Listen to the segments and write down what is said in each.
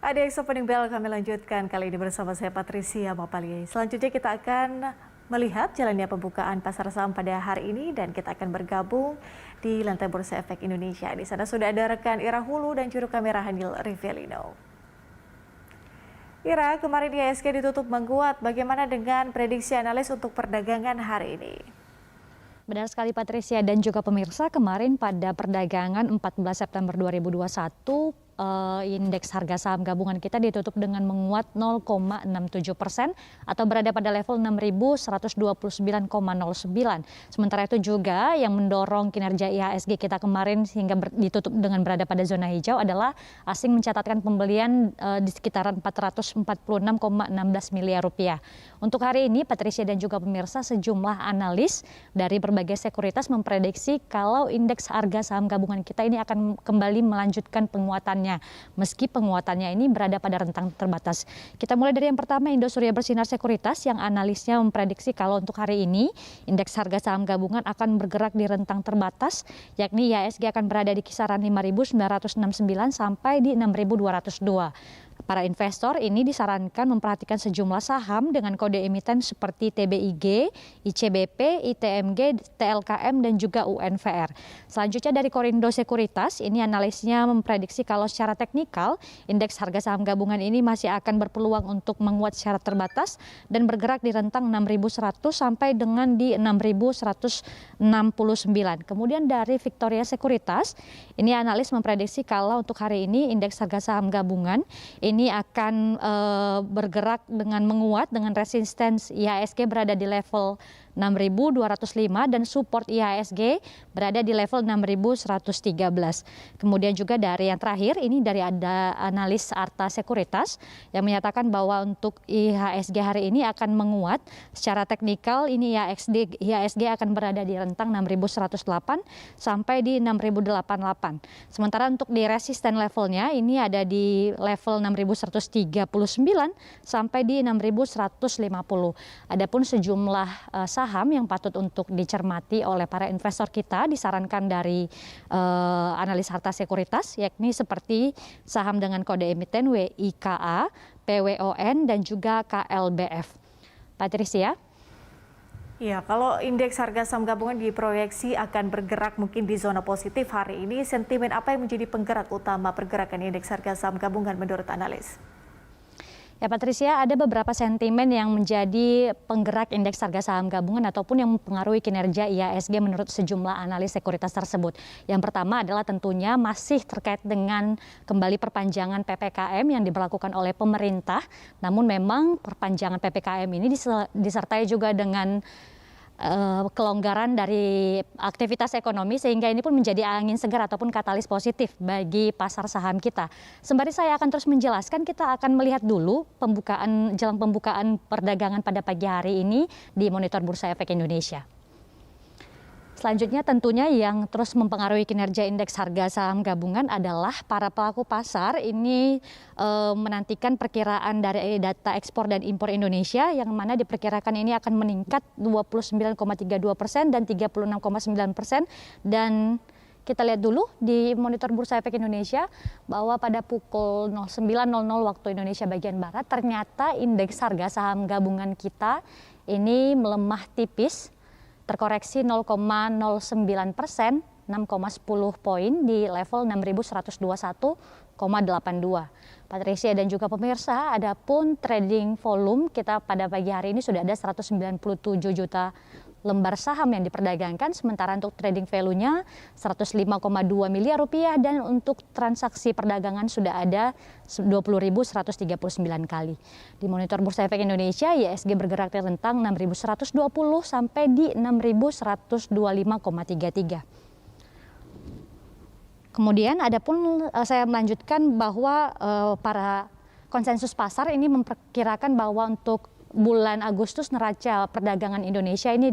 Adik Opening Bell kami lanjutkan kali ini bersama saya Patricia Mapali. Selanjutnya kita akan melihat jalannya pembukaan pasar saham pada hari ini dan kita akan bergabung di lantai Bursa Efek Indonesia. Di sana sudah ada rekan Ira Hulu dan juru kamera Hanil Rivelino. Ira, kemarin IHSG ditutup menguat. Bagaimana dengan prediksi analis untuk perdagangan hari ini? Benar sekali Patricia dan juga pemirsa, kemarin pada perdagangan 14 September 2021 indeks harga saham gabungan kita ditutup dengan menguat 0,67% atau berada pada level 6.129,09. Sementara itu juga yang mendorong kinerja IHSG kita kemarin sehingga ditutup dengan berada pada zona hijau adalah asing mencatatkan pembelian di sekitaran 446,16 miliar rupiah. Untuk hari ini Patricia dan juga pemirsa, sejumlah analis dari berbagai sekuritas memprediksi kalau indeks harga saham gabungan kita ini akan kembali melanjutkan penguatannya. Meski penguatannya ini berada pada rentang terbatas. Kita mulai dari yang pertama, Indosuria Bersinar Sekuritas yang analisnya memprediksi kalau untuk hari ini indeks harga saham gabungan akan bergerak di rentang terbatas, yakni IHSG akan berada di kisaran 5.969 sampai di 6.202. Para investor ini disarankan memperhatikan sejumlah saham dengan kode emiten seperti TBIG, ICBP, ITMG, TLKM, dan juga UNVR. Selanjutnya dari Korindo Sekuritas, ini analisnya memprediksi kalau secara teknikal, indeks harga saham gabungan ini masih akan berpeluang untuk menguat secara terbatas dan bergerak di rentang 6.100 sampai dengan di 6.169. Kemudian dari Victoria Sekuritas, ini analis memprediksi kalau untuk hari ini indeks harga saham gabungan ini akan bergerak dengan menguat dengan resistance IHSG berada di level 6.205 dan support IHSG berada di level 6.113. Kemudian juga dari yang terakhir ini dari ada analis Arta Sekuritas yang menyatakan bahwa untuk IHSG hari ini akan menguat secara teknikal. Ini IHSG akan berada di rentang 6.108 sampai di 6.088. Sementara untuk di resisten levelnya ini ada di level 6.139 sampai di 6.150. Adapun sejumlah saham yang patut untuk dicermati oleh para investor kita disarankan dari analis harta sekuritas, yakni seperti saham dengan kode emiten WIKA, PWON, dan juga KLBF. Patricia? Ya, kalau indeks harga saham gabungan diproyeksi akan bergerak mungkin di zona positif hari ini, sentimen apa yang menjadi penggerak utama pergerakan indeks harga saham gabungan menurut analis? Ya Patricia, ada beberapa sentimen yang menjadi penggerak indeks harga saham gabungan ataupun yang mempengaruhi kinerja IHSG menurut sejumlah analis sekuritas tersebut. Yang pertama adalah tentunya masih terkait dengan kembali perpanjangan PPKM yang diberlakukan oleh pemerintah. Namun memang perpanjangan PPKM ini disertai juga dengan kelonggaran dari aktivitas ekonomi sehingga ini pun menjadi angin segar ataupun katalis positif bagi pasar saham kita. Sembari saya akan terus menjelaskan, kita akan melihat dulu jelang pembukaan perdagangan pada pagi hari ini di Monitor Bursa Efek Indonesia. Selanjutnya tentunya yang terus mempengaruhi kinerja indeks harga saham gabungan adalah para pelaku pasar ini menantikan perkiraan dari data ekspor dan impor Indonesia yang mana diperkirakan ini akan meningkat 29,32% dan 36,9%. Dan kita lihat dulu di Monitor Bursa Efek Indonesia bahwa pada pukul 09.00 waktu Indonesia bagian Barat ternyata indeks harga saham gabungan kita ini melemah tipis, terkoreksi 0,09%, 6,10 poin di level 6.121,82. Patricia dan juga pemirsa, adapun trading volume kita pada pagi hari ini sudah ada 197 juta lembar saham yang diperdagangkan, sementara untuk trading value-nya 105,2 miliar rupiah dan untuk transaksi perdagangan sudah ada 20.139 kali. Di Monitor Bursa Efek Indonesia, IHSG bergerak di rentang 6.120 sampai di 6.125,33. Kemudian adapun saya melanjutkan bahwa para konsensus pasar ini memperkirakan bahwa untuk bulan Agustus neraca perdagangan Indonesia ini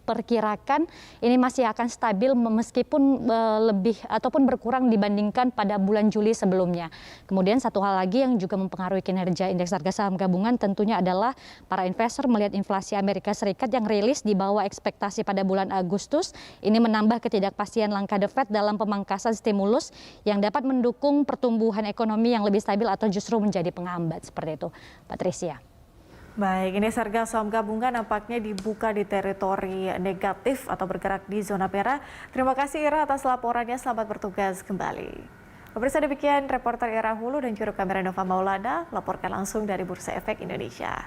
diperkirakan ini masih akan stabil meskipun lebih ataupun berkurang dibandingkan pada bulan Juli sebelumnya. Kemudian satu hal lagi yang juga mempengaruhi kinerja indeks harga saham gabungan tentunya adalah para investor melihat inflasi Amerika Serikat yang rilis di bawah ekspektasi pada bulan Agustus. Ini menambah ketidakpastian langkah The Fed dalam pemangkasan stimulus yang dapat mendukung pertumbuhan ekonomi yang lebih stabil atau justru menjadi penghambat seperti itu. Patricia. Baik, indeks harga saham gabungan nampaknya dibuka di teritori negatif atau bergerak di zona merah. Terima kasih Ira atas laporannya, selamat bertugas kembali. Pemirsa, demikian reporter Ira Hulu dan juru kamera Nova Maulana, laporkan langsung dari Bursa Efek Indonesia.